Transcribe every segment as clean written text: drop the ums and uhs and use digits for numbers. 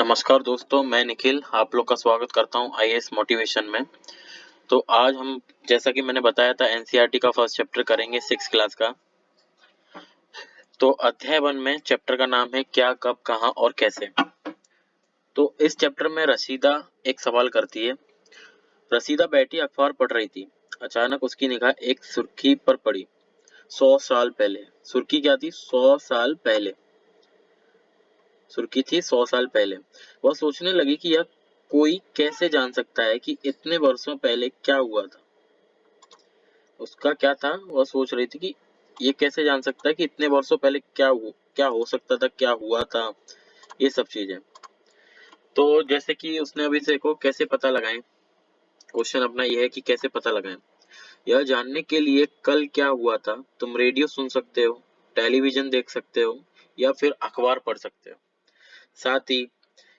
नमस्कार दोस्तों, मैं निखिल आप लोग का स्वागत करता हूँ आईएएस मोटिवेशन में। तो आज हम जैसा कि मैंने बताया था एनसीईआरटी का फर्स्ट चैप्टर करेंगे 6 क्लास का। तो अध्याय 1 में चैप्टर का नाम है क्या, कब, कहाँ और कैसे। तो इस चैप्टर में रशीदा एक सवाल करती है। रशीदा बैठी अखबार पढ़ रही थी। अचानक उसकी निगाह एक सुर्खी पर पड़ी। 100 साल पहले। सुर्खी क्या थी? 100 साल पहले। सुर्खी थी 100 साल पहले। वह सोचने लगी कि यह कोई कैसे जान सकता है कि इतने वर्षों पहले क्या हुआ था। उसका क्या था, वह सोच रही थी कि ये कैसे जान सकता है कि इतने वर्षों पहले क्या हो सकता था, क्या हुआ था, ये सब चीजें। तो जैसे कि उसने अभी देखो कैसे पता लगाएं। क्वेश्चन अपना ये है कि कैसे पता लगाएं। यह जानने के लिए कल क्या हुआ था तुम रेडियो सुन सकते हो, टेलीविजन देख सकते हो या फिर अखबार पढ़ सकते हो। साथ ही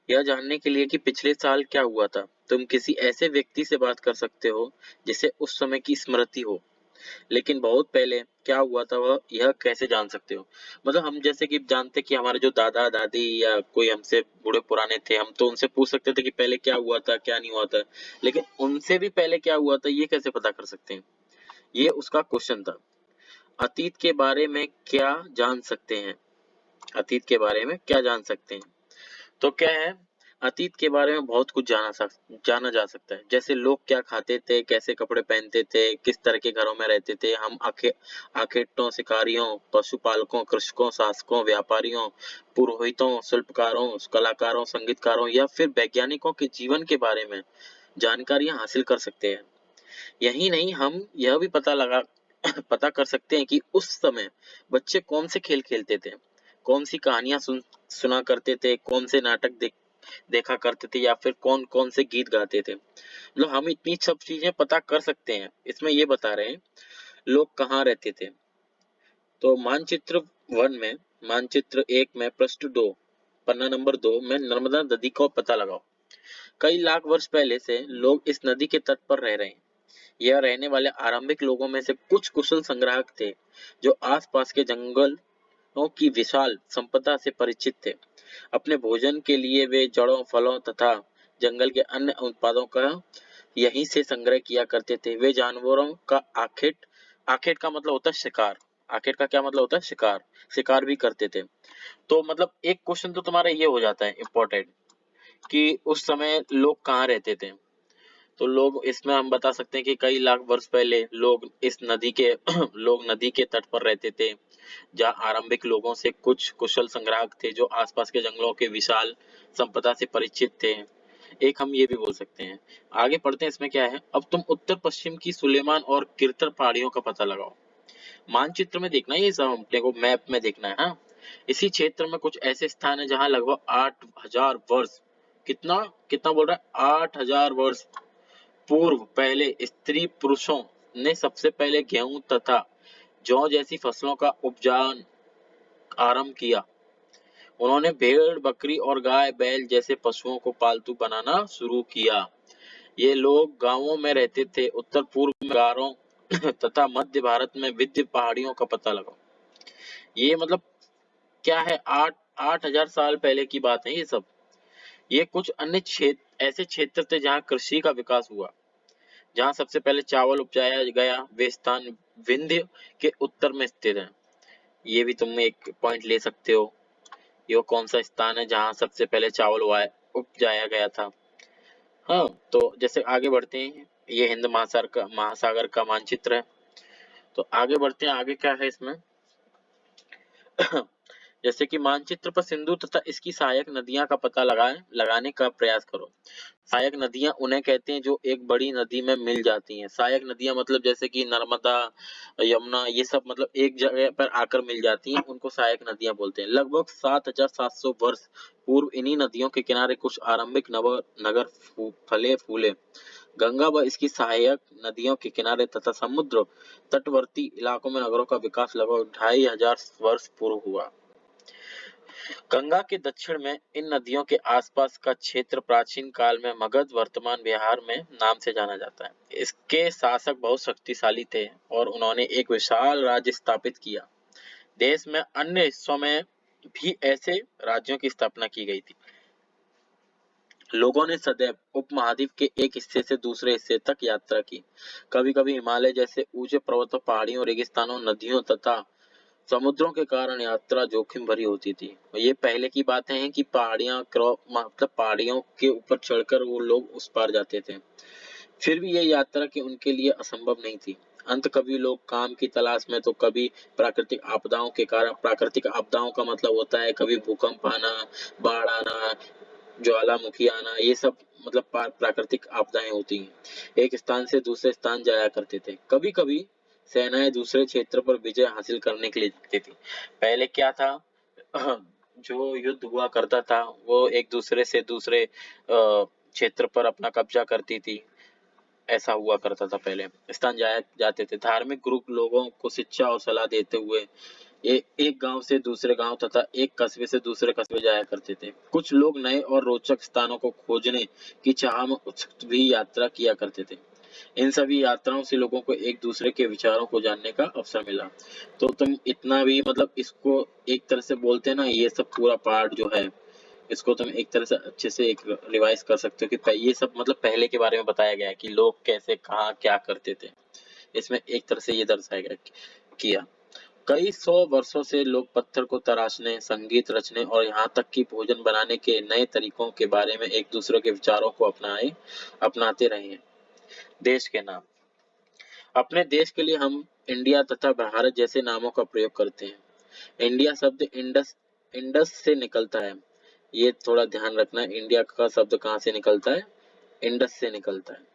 यह जानने के लिए कि पिछले साल क्या हुआ था तुम किसी ऐसे व्यक्ति से बात कर सकते हो जिसे उस समय की स्मृति हो। लेकिन बहुत पहले क्या हुआ था वह यह कैसे जान सकते हो। मतलब हम जैसे कि जानते कि हमारे जो दादा दादी या कोई हमसे बूढ़े पुराने थे, हम तो उनसे पूछ सकते थे कि पहले क्या हुआ था क्या नहीं हुआ था, लेकिन उनसे भी पहले क्या हुआ था ये कैसे पता कर सकते हैं। ये उसका क्वेश्चन था। अतीत के बारे में क्या जान सकते हैं। अतीत के बारे में क्या जान सकते हैं। तो क्या है, अतीत के बारे में बहुत कुछ जाना जा सकता है। जैसे लोग क्या खाते थे, कैसे कपड़े पहनते थे, किस तरह के घरों में रहते थे। हम आखेटों, शिकारियों, पशुपालकों, कृषकों, शासकों, व्यापारियों, पुरोहितों, शिल्पकारों, कलाकारों, संगीतकारों या फिर वैज्ञानिकों के जीवन के बारे में जानकारियां हासिल कर सकते हैं। यही नहीं, हम यह भी पता कर सकते हैं कि उस समय बच्चे कौन से खेल खेलते थे, कौन सी कहानियां सुना करते थे, कौन से नाटक देखा करते थे या फिर कौन कौन से गीत गाते थे। मतलब हम इतनी सब चीजें पता कर सकते हैं। इसमें ये बता रहे हैं लोग कहाँ रहते थे। तो मानचित्र 1 में, मानचित्र 1 में पृष्ठ 2, पन्ना नंबर 2 में नर्मदा नदी का पता लगाओ। कई लाख वर्ष पहले से लोग इस नदी के तट पर रह रहे हैं। यह रहने वाले आरंभिक लोगों में से कुछ कुशल संग्राहक थे जो आसपास के जंगलों की विशाल संपदा से परिचित थे। अपने भोजन के लिए वे जड़ों, फलों तथा जंगल के अन्य उत्पादों का यहीं से संग्रह किया करते थे। वे जानवरों का आखेट आखेट का मतलब होता है शिकार। आखेट का क्या मतलब होता है? शिकार। शिकार भी करते थे। तो मतलब एक क्वेश्चन तो तुम्हारा ये हो जाता है इम्पोर्टेंट कि उस समय लोग कहाँ रहते थे। तो लोग इसमें हम बता सकते हैं कि कई लाख वर्ष पहले लोग इस नदी के लोग नदी के तट पर रहते थे, जहाँ आरंभिक लोगों से कुछ कुशल संग्राहक थे जो आसपास के जंगलों के विशाल संपदा से परिचित थे। एक हम ये भी बोल सकते हैं। आगे पढ़ते हैं, इसमें क्या है। अब तुम उत्तर पश्चिम की सुलेमान और किरतर पहाड़ियों का पता लगाओ। मानचित्र में देखना है, ये सब अपने को मैप में देखना है। हाँ, इसी क्षेत्र में कुछ ऐसे स्थान है जहाँ लगभग 8,000 वर्ष, कितना कितना बोल रहा है, 8,000 वर्ष पूर्व पहले स्त्री पुरुषों ने सबसे पहले गेहूं तथा जौ जैसी फसलों का उपजान आरंभ किया। उन्होंने भेड़, बकरी और गाय बैल जैसे पशुओं को पालतू बनाना शुरू किया। ये लोग गांवों में रहते थे। उत्तर पूर्व में गारों तथा मध्य भारत में विंध्य पहाड़ियों का पता लगाओ। ये मतलब क्या है, 8,000 साल पहले की बात है ये सब। ये कुछ अन्य क्षेत्र, ऐसे क्षेत्र थे जहाँ कृषि का विकास हुआ, जहाँ सबसे पहले चावल उपजाया गया। वे स्थान विंध्य के उत्तर में स्थित है। ये भी तुम एक पॉइंट ले सकते हो। ये कौन सा स्थान है जहाँ सबसे पहले चावल उपजाया गया था। हाँ, तो जैसे आगे बढ़ते हैं, ये हिंद महासागर का मानचित्र है। तो आगे बढ़ते हैं, आगे क्या है इसमें। जैसे कि मानचित्र पर सिंधु तथा इसकी सहायक नदियां का पता लगाने का प्रयास करो। सहायक नदियां उन्हें कहते हैं जो एक बड़ी नदी में मिल जाती हैं। सहायक नदियां मतलब जैसे कि नर्मदा, यमुना, ये सब मतलब एक जगह पर आकर मिल जाती हैं, उनको सहायक नदियां बोलते हैं। लगभग 7,700 वर्ष पूर्व इन्हीं नदियों के किनारे कुछ आरंभिक नगर फले फूले। गंगा व इसकी सहायक नदियों के किनारे तथा समुद्र तटवर्ती इलाकों में नगरों का विकास लगभग 2,500 वर्ष पूर्व हुआ। गंगा के दक्षिण में इन नदियों के आसपास का क्षेत्र प्राचीन काल में मगध, वर्तमान बिहार में नाम से जाना जाता है। इसके शासक बहुत शक्तिशाली थे और उन्होंने एक विशाल राज्य स्थापित किया। देश में अन्य हिस्सों में भी ऐसे राज्यों की स्थापना की गई थी। लोगों ने सदैव उपमहाद्वीप के एक हिस्से से दूसरे हिस्से तक यात्रा की। कभी कभी हिमालय जैसे ऊंचे पर्वतों, पहाड़ियों, रेगिस्तानों, नदियों तथा समुद्रों के कारण यात्रा जोखिम भरी होती थी। ये पहले की बातें हैं कि मतलब पहाड़ियों के ऊपर चढ़कर वो लोग उस पार जाते थे। फिर भी यह यात्रा कि उनके लिए असंभव नहीं थी। अंत कभी लोग काम की तलाश में, तो कभी प्राकृतिक आपदाओं के कारण। प्राकृतिक आपदाओं का मतलब होता है कभी भूकंप आना, बाढ़ आना, ज्वालामुखी आना, ये सब मतलब प्राकृतिक आपदाएं होती हैं। एक स्थान से दूसरे स्थान जाया करते थे। कभी कभी सेनाएं दूसरे क्षेत्र पर विजय हासिल करने के लिए जाती थी। पहले क्या था, जो युद्ध हुआ करता था वो एक दूसरे से दूसरे क्षेत्र पर अपना कब्जा करती थी। ऐसा हुआ करता था पहले। स्थान जाया जाते थे। धार्मिक ग्रुप लोगों को शिक्षा और सलाह देते हुए एक गांव से दूसरे गांव तथा एक कस्बे से दूसरे कस्बे जाया करते थे। कुछ लोग नए और रोचक स्थानों को खोजने की चाह में उत्सुक भी यात्रा किया करते थे। इन सभी यात्राओं से लोगों को एक दूसरे के विचारों को जानने का अवसर मिला। तो तुम इतना भी मतलब इसको एक तरह से बोलते हैं ना, ये सब पूरा पार्ट जो है, इसको तुम एक तरह से अच्छे से एक रिवाइज कर सकते हो कि ये सब मतलब पहले के बारे में बताया गया है कि लोग कैसे कहाँ क्या करते थे। इसमें एक तरह से ये दर्शाया गया किया। कई सौ वर्षों से लोग पत्थर को तराशने, संगीत रचने और यहाँ तक कि भोजन बनाने के नए तरीकों के बारे में एक दूसरे के विचारों को अपनाते रहे हैं। देश के नाम। अपने देश के लिए हम इंडिया तथा भारत जैसे नामों का प्रयोग करते हैं। इंडिया शब्द इंडस इंडस से निकलता है। ये थोड़ा ध्यान रखना है, इंडिया का शब्द कहाँ से निकलता है? इंडस से निकलता है।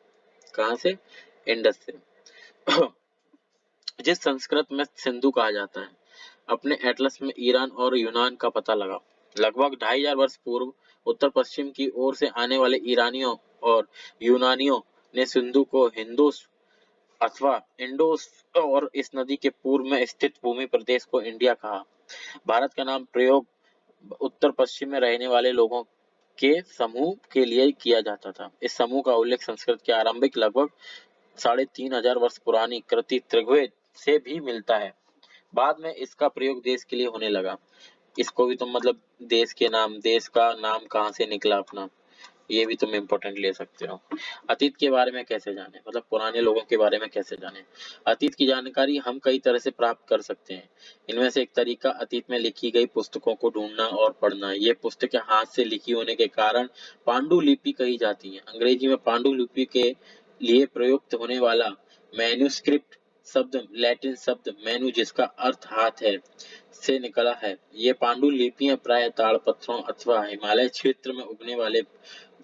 कहाँ से? इंडस से। जिस संस्कृत में सिंधु कहा जाता है। अपने एटलस में ईरान और यूनान का पता लगा। लगभग 2500 वर्ष पूर्व उत्तर पश्चिम की ओर से आने वाले ईरानियों और यूनानियों ने सिंधु को हिंदूस अथवा इंडोस और इस नदी के पूर्व में स्थित भूमि प्रदेश को इंडिया कहा। भारत का नाम प्रयोग उत्तर पश्चिम में रहने वाले लोगों के समूह के लिए किया जाता था। इस समूह का उल्लेख संस्कृत के आरंभिक लगभग 3500 वर्ष पुरानी कृति ऋग्वेद से भी मिलता है। बाद में इसका प्रयोग देश के लिए होने लगा। इसको भी तुम मतलब देश के नाम, देश का नाम कहाँ से निकला अपना, ये भी तुम इम्पोर्टेंट ले सकते हो। अतीत के बारे में कैसे जाने, मतलब पुराने लोगों के बारे में कैसे जाने। अतीत की जानकारी हम कई तरह से प्राप्त कर सकते हैं। इनमें से एक तरीका अतीत में लिखी गई पुस्तकों को ढूंढना और पढ़ना। ये पुस्तकें हाथ से लिखी होने के कारण पांडुलिपि कही जाती हैं। अंग्रेजी में पांडुलिपि के लिए प्रयुक्त होने वाला मैन्युस्क्रिप्ट शब्द लैटिन शब्द मैनु, जिसका अर्थ हाथ है, से निकला है। ये पांडुलिपियां प्राय ताड़पत्रों अथवा हिमालय क्षेत्र में उगने वाले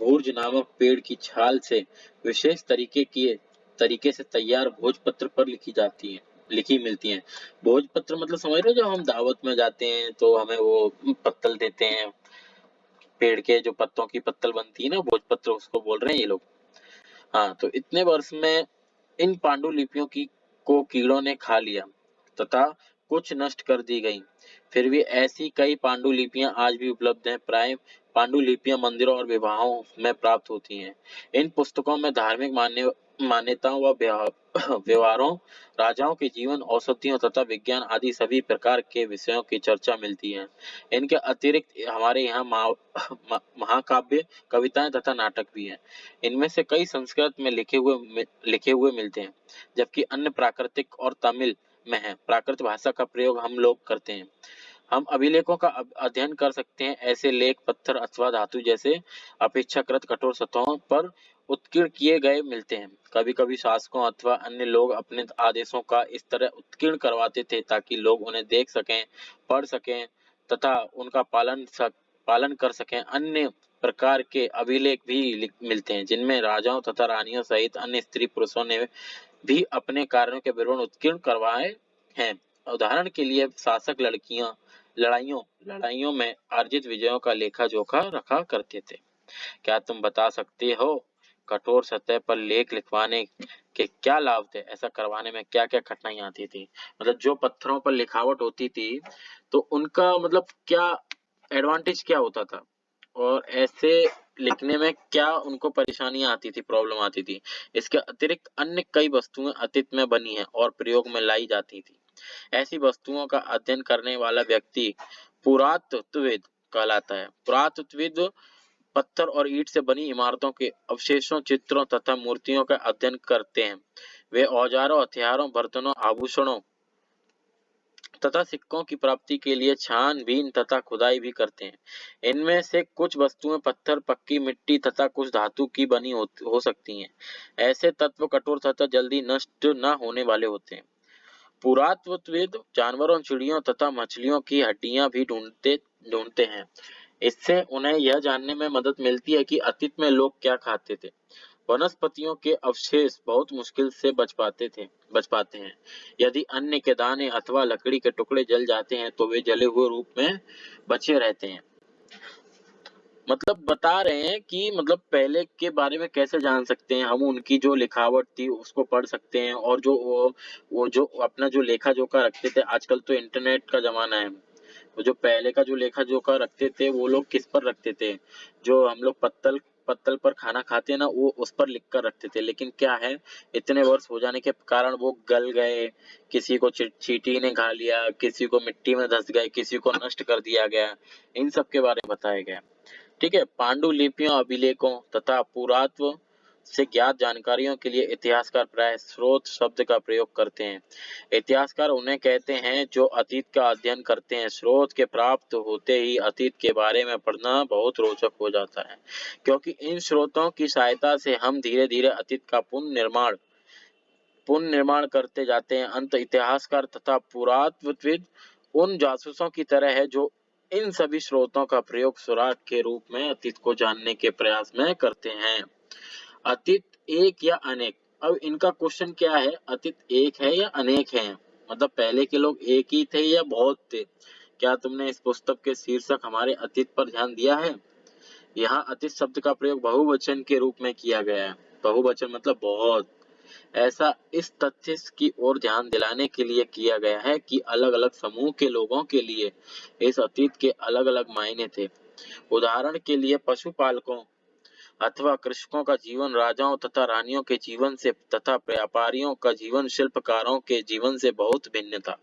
भूर्ज नामक पेड़ की छाल से विशेष तरीके से तैयार भोजपत्र पर लिखी मिलती हैं। भोजपत्र मतलब समझ रहे हो, जब हम दावत में जाते हैं तो हमें वो पत्तल देते हैं, पेड़ के जो पत्तों की पत्तल बनती है ना, भोजपत्र उसको बोल रहे हैं ये लोग। हाँ, तो इतने वर्ष में इन पांडुलिपियों की को कीड़ों ने खा लिया तथा कुछ नष्ट कर दी गई। फिर भी ऐसी कई पांडुलिपियां आज भी उपलब्ध हैं। प्राय पांडुलिपियां मंदिरों और विवाहों में प्राप्त होती हैं। इन पुस्तकों में धार्मिक मान्यताओं व व्यवहारों, राजाओं के जीवन, औषधियों तथा विज्ञान आदि सभी प्रकार के विषयों की चर्चा मिलती है। इनके अतिरिक्त हमारे यहाँ महाकाव्य, कविताएं तथा नाटक भी हैं। इनमें से कई संस्कृत में लिखे हुए मिलते हैं, जबकि अन्य प्राकृतिक और तमिल में है। प्राकृत भाषा का प्रयोग हम लोग करते हैं। हम अभिलेखों का अध्ययन कर सकते हैं। ऐसे लेख पत्थर अथवा धातु जैसे अपेक्षाकृत कठोर सतहों पर उत्कीर्ण किए गए मिलते हैं। कभी कभी शासकों अथवा अन्य लोग अपने आदेशों का इस तरह उत्कीर्ण करवाते थे ताकि लोग उन्हें देख सकें, पढ़ सकें तथा उनका पालन कर सकें। अन्य प्रकार के अभिलेख भी मिलते हैं जिनमें राजाओं तथा रानियों सहित अन्य स्त्री पुरुषों ने भी अपने कार्यों के विवरण उत्कीर्ण करवाए हैं। उदाहरण के लिए शासक लड़ाइयों में अर्जित विजयों का लेखा जोखा रखा करते थे। क्या तुम बता सकते हो कठोर सतह पर लेख लिखवाने के क्या लाभ थे? ऐसा करवाने में क्या क्या कठिनाई आती थी? मतलब जो पत्थरों पर लिखावट होती थी तो उनका मतलब क्या एडवांटेज क्या होता था, और ऐसे लिखने में क्या उनको परेशानियां आती थी, प्रॉब्लम आती थी। इसके अतिरिक्त अन्य कई वस्तुएं अतीत में बनी हैं और प्रयोग में लाई जाती थी। ऐसी वस्तुओं का अध्ययन करने वाला व्यक्ति पुरातत्वविद कहलाता है। पुरातत्वविद पत्थर और ईंट से बनी इमारतों के अवशेषों, चित्रों तथा मूर्तियों का अध्ययन करते हैं। वे औजारों, हथियारों, बर्तनों, आभूषणों तथा सिक्कों की प्राप्ति के लिए छानबीन तथा खुदाई भी करते हैं। इनमें से कुछ वस्तुएं पत्थर, पक्की मिट्टी तथा कुछ धातु की बनी हो सकती हैं। ऐसे तत्व कठोर तथा जल्दी नष्ट न होने वाले होते हैं। पुरातत्वविद जानवरों, चिड़ियों तथा मछलियों की हड्डियां भी ढूंढते हैं। इससे उन्हें यह जानने में मदद मिलती है कि अतीत में लोग क्या खाते थे। वनस्पतियों के अवशेष बहुत मुश्किल से बच पाते हैं। यदि अन्न के दाने अथवा लकड़ी के टुकड़े जल जाते हैं तो वे जले हुए रूप में बचे रहते हैं। मतलब बता रहे हैं कि मतलब पहले के बारे में कैसे जान सकते हैं हम, उनकी जो लिखावट थी उसको पढ़ सकते हैं, और जो वो जो अपना जो लेखा जोखा रखते थे। आजकल तो इंटरनेट का जमाना है। वो जो पहले का जो लेखा जोखा रखते थे वो लोग किस पर रखते थे, जो हम लोग पत्तल पत्तल पर खाना खाते हैं ना, वो उस पर लिख कर रखते थे। लेकिन क्या है, इतने वर्ष हो जाने के कारण वो गल गए, किसी को चींटी ने खा लिया, किसी को मिट्टी में धंस गए, किसी को नष्ट कर दिया गया। इन सब के बारे में बताया गया। ठीक है। पांडुलिपियों, अभिलेखों तथा पुरातत्व से ज्ञात जानकारियों के लिए इतिहासकार प्राय स्रोत शब्द का प्रयोग करते हैं। इतिहासकार उन्हें कहते हैं जो अतीत का अध्ययन करते हैं। स्रोत के प्राप्त होते ही अतीत के बारे में पढ़ना बहुत रोचक हो जाता है, क्योंकि इन स्रोतों की सहायता से हम धीरे धीरे अतीत का पुनर्निर्माण करते जाते हैं। अंत इतिहासकार तथा पुरातत्वविद उन जासूसों की तरह है जो इन सभी स्रोतों का प्रयोग सुराग के रूप में अतीत को जानने के प्रयास में करते हैं। अतीत एक या अनेक। अब इनका क्वेश्चन क्या है, अतीत एक है या अनेक है? मतलब पहले के लोग एक ही थे या बहुत थे? क्या तुमने इस पुस्तक के शीर्षक हमारे अतीत पर ध्यान दिया है? यहाँ अतीत शब्द का प्रयोग बहुवचन के रूप में किया गया है। बहुवचन मतलब बहुत। ऐसा इस तथ्य की ओर ध्यान दिलाने के लिए किया गया है कि अलग अलग समूह के लोगों के लिए इस अतीत के अलग अलग मायने थे। उदाहरण के लिए पशुपालकों अथवा कृषकों का जीवन राजाओं तथा रानियों के जीवन से तथा व्यापारियों का जीवन शिल्पकारों के जीवन से बहुत भिन्न था,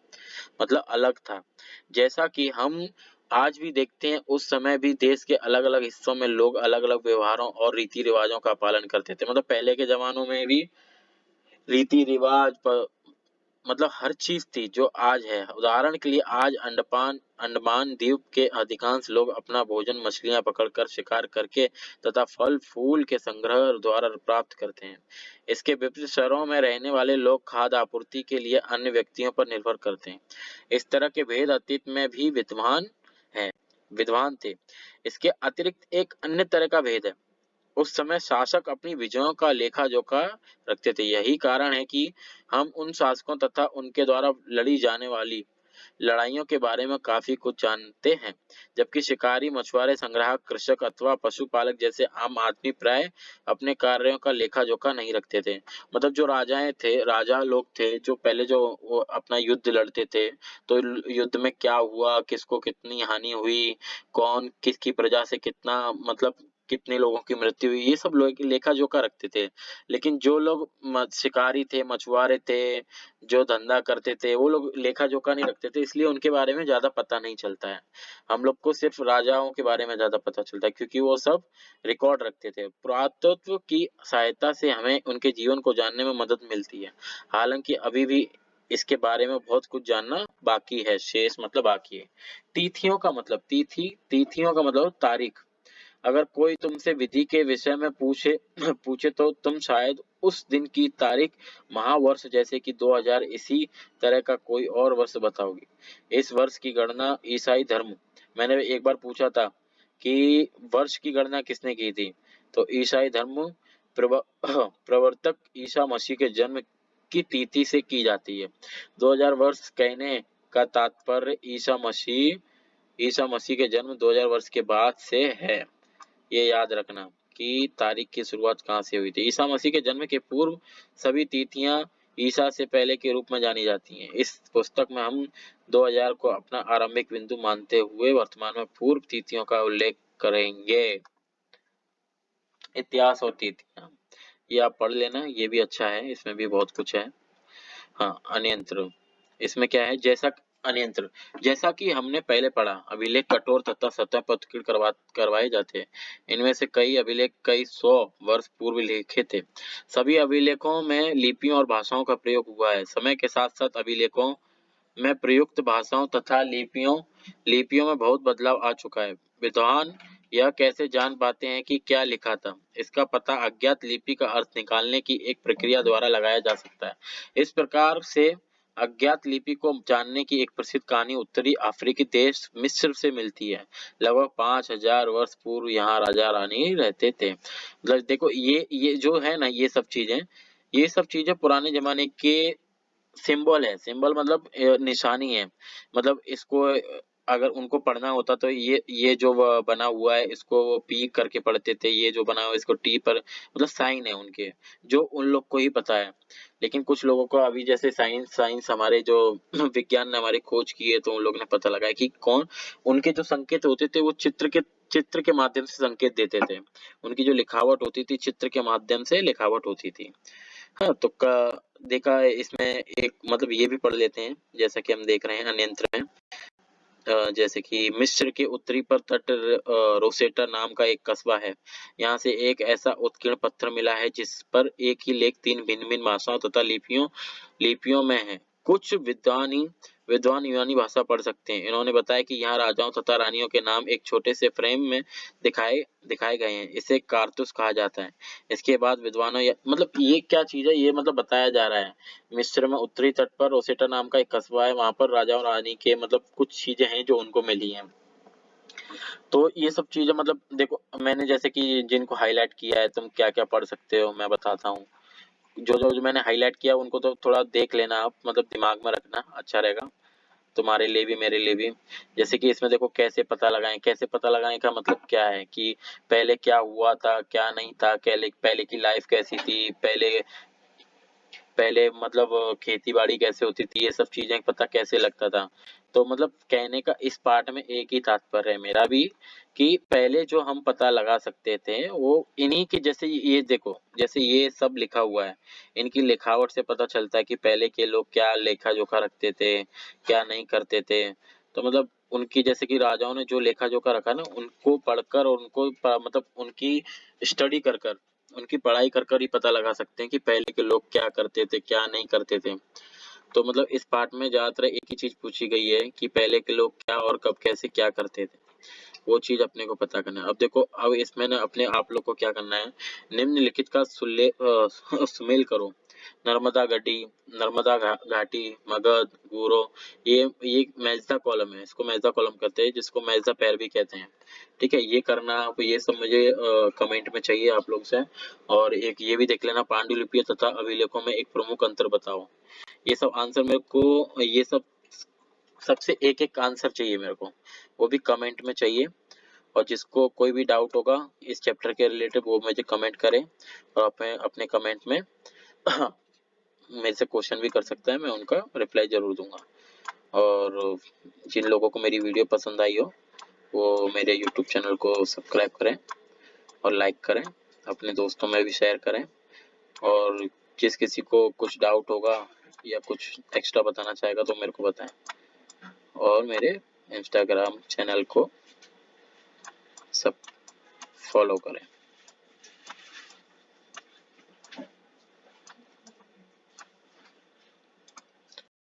मतलब अलग था। जैसा कि हम आज भी देखते हैं, उस समय भी देश के अलग अलग हिस्सों में लोग अलग अलग व्यवहारों और रीति रिवाजों का पालन करते थे। मतलब पहले के जमानों में भी रीति रिवाज मतलब हर चीज थी जो आज है। उदाहरण के लिए आज अंडमान द्वीप के अधिकांश लोग अपना भोजन मछलियां पकड़कर, शिकार करके तथा फल फूल के संग्रह द्वारा प्राप्त करते हैं। इसके विपरीत शहरों में रहने वाले लोग खाद्य आपूर्ति के लिए अन्य व्यक्तियों पर निर्भर करते हैं। इस तरह के भेद अतीत में भी विद्वान थे। इसके अतिरिक्त एक अन्य तरह का भेद है। उस समय शासक अपनी विजयों का लेखा जोखा रखते थे। यही कारण है कि हम उन शासकों तथा उनके द्वारा लड़ी जाने वाली लड़ाइयों के बारे में काफी कुछ जानते हैं, जबकि शिकारी, मछुआरे, संग्राहक, कृषक अथवा पशुपालक जैसे आम आदमी प्राय अपने कार्यों का लेखा जोखा नहीं रखते थे। मतलब जो राजा लोग थे, जो पहले जो वो अपना युद्ध लड़ते थे, तो युद्ध में क्या हुआ, किसको कितनी हानि हुई, कौन किसकी प्रजा से कितना, मतलब कितने लोगों की मृत्यु हुई, ये सब लोग लेखा जोखा रखते थे। लेकिन जो लोग शिकारी थे, मछुआरे थे, जो धंधा करते थे, वो लोग लेखा जोखा नहीं रखते थे, इसलिए उनके बारे में ज्यादा पता नहीं चलता है। हम लोग को सिर्फ राजाओं के बारे में ज्यादा पता चलता है, क्योंकि वो सब रिकॉर्ड रखते थे। पुरातत्व की सहायता से हमें उनके जीवन को जानने में मदद मिलती है। हालांकि अभी भी इसके बारे में बहुत कुछ जानना बाकी है, शेष मतलब बाकी है। तिथियों का मतलब तारीख। अगर कोई तुमसे विधि के विषय में पूछे तो तुम शायद उस दिन की तारीख, महावर्ष जैसे कि 2000 इसी तरह का कोई और वर्ष बताओगी। इस वर्ष की गणना ईसाई धर्म, मैंने एक बार पूछा था कि वर्ष की गणना किसने की थी, तो ईसाई धर्म प्रवर्तक ईसा मसीह के जन्म की तिथि से की जाती है। 2000 वर्ष कहने का तात्पर्य ईसा मसीह के जन्म 2000 वर्ष के बाद से है। ये याद रखना कि तारीख की शुरुआत कहाँ से हुई थी। ईसा मसीह के जन्म के पूर्व सभी तिथियां ईसा से पहले के रूप में जानी जाती हैं। इस पुस्तक में हम 2000 को अपना आरंभिक बिंदु मानते हुए वर्तमान में पूर्व तिथियों का उल्लेख करेंगे। इतिहास और तिथियां, ये आप पढ़ लेना, ये भी अच्छा है, इसमें भी बहुत कुछ है। हाँ, अनियंत्रण, इसमें क्या है, जैसा अनियंत्रित। जैसा कि हमने पहले पढ़ा, अभिलेख कठोर तथा सतह पर उत्कीर्ण करवाए जाते हैं। इनमें से कई अभिलेख कई 100 वर्ष पूर्व लिखे थे। सभी अभिलेखों में लिपियों और भाषाओं का प्रयोग हुआ है। समय के साथ साथ अभिलेखों में प्रयुक्त भाषाओं तथा लिपियों में बहुत बदलाव आ चुका है। विद्वान यह कैसे जान पाते हैं कि क्या लिखा था? इसका पता अज्ञात लिपि का अर्थ निकालने की एक प्रक्रिया द्वारा लगाया जा सकता है। इस प्रकार से अज्ञात लिपि को जानने की एक प्रसिद्ध कहानी उत्तरी अफ्रीकी देश मिस्र से मिलती है। लगभग 5000 वर्ष पूर्व यहाँ राजा रानी रहते थे। मतलब देखो, ये जो है ना, ये सब चीजें पुराने जमाने के सिंबल है। सिंबल मतलब निशानी है। मतलब इसको अगर उनको पढ़ना होता तो ये जो बना हुआ है इसको वो पी करके पढ़ते थे। ये जो बना हुआ है इसको टी पर, मतलब साइन है उनके, जो उन लोग को ही पता है। लेकिन कुछ लोगों को अभी जैसे साइंस हमारे जो विज्ञान ने हमारी खोज की है, तो उन लोगों ने पता लगाया कि कौन उनके जो संकेत होते थे वो चित्र के माध्यम से संकेत देते थे। उनकी जो लिखावट होती थी चित्र के माध्यम से लिखावट होती थी। हाँ, तो देखा है इसमें एक, मतलब ये भी पढ़ लेते हैं जैसा कि हम देख रहे हैं अन्यंत्र में। जैसे कि मिस्र के उत्तरी पर तट रोसेटा नाम का एक कस्बा है। यहाँ से एक ऐसा उत्कीर्ण पत्थर मिला है जिस पर एक ही लेख 3 भिन्न-भिन्न भाषाओं तथा लिपियों में है। कुछ विद्वान यूनानी भाषा पढ़ सकते हैं। इन्होंने बताया कि यहाँ राजाओं तथा रानियों के नाम एक छोटे से फ्रेम में दिखाए दिखाए गए हैं। इसे कारतूस कहा जाता है। इसके बाद विद्वानों मतलब ये क्या चीज है, ये मतलब बताया जा रहा है। मिस्र में उत्तरी तट पर रोसेटा नाम का एक कस्बा है। वहां पर राजा और रानी के मतलब कुछ चीजें हैं जो उनको मिली हैं। तो ये सब चीजें मतलब देखो, मैंने जैसे कि जिनको हाईलाइट किया है, तुम क्या क्या पढ़ सकते हो मैं बताता हूँ। जो मैंने हाईलाइट किया उनको तो थोड़ा देख लेना आप, मतलब दिमाग में रखना, अच्छा रहेगा तुम्हारे लिए भी मेरे लिए भी। जैसे कि इसमें देखो, कैसे पता लगाएं का मतलब क्या है कि पहले क्या हुआ था क्या नहीं था, पहले की लाइफ कैसी थी, पहले मतलब खेती बाड़ी कैसे होती थी, ये सब चीजें पता कैसे लगता था। तो मतलब कहने का इस पार्ट में एक ही तात्पर्य है मेरा भी, कि पहले जो हम पता लगा सकते थे वो इन्हीं की, जैसे ये देखो, जैसे ये सब लिखा हुआ है, इनकी लिखावट से पता चलता है कि पहले के लोग क्या लेखा जोखा रखते थे, क्या नहीं करते थे। तो मतलब उनकी, जैसे कि राजाओं ने जो लेखा जोखा रखा ना, उनको पढ़कर और मतलब उनकी स्टडी कर कर, उनकी पढ़ाई कर कर ही पता लगा सकते हैं कि पहले के लोग क्या करते थे क्या नहीं करते थे। तो मतलब इस पार्ट में ज्यादातर एक ही चीज पूछी गई है कि पहले के लोग क्या और कब कैसे क्या करते थे, वो चीज अपने को पता करना है। अब देखो, अब इसमें ना अपने आप लोग को क्या करना है, निम्नलिखित का सुमेल करो। नर्मदा घाटी, घाटी, मगध, गुरो, ये मेजदा कॉलम है, इसको मेजदा कॉलम कहते हैं, जिसको मेजदा पैर भी कहते हैं। ठीक है, ये करना आप, ये सब मुझे कमेंट में चाहिए आप लोग से। और एक ये भी देख लेना, पांडुलिपि तथा अभिलेखों में एक प्रमुख अंतर बताओ। ये सब आंसर मेरे को, ये सब सबसे एक एक आंसर चाहिए मेरे को, वो भी कमेंट में चाहिए। और जिसको कोई भी डाउट होगा इस चैप्टर के रिलेटेड, वो मुझे कमेंट करें, और अपने अपने कमेंट में मेरे से क्वेश्चन भी कर सकता है, मैं उनका रिप्लाई जरूर दूंगा। और जिन लोगों को मेरी वीडियो पसंद आई हो वो मेरे यूट्यूब चैनल को सब्सक्राइब करें और लाइक करें, अपने दोस्तों में भी शेयर करें। और जिस किसी को कुछ डाउट होगा या कुछ एक्स्ट्रा बताना चाहेगा तो मेरे को बताएं। और मेरे इंस्टाग्राम चैनल को सब फॉलो करें।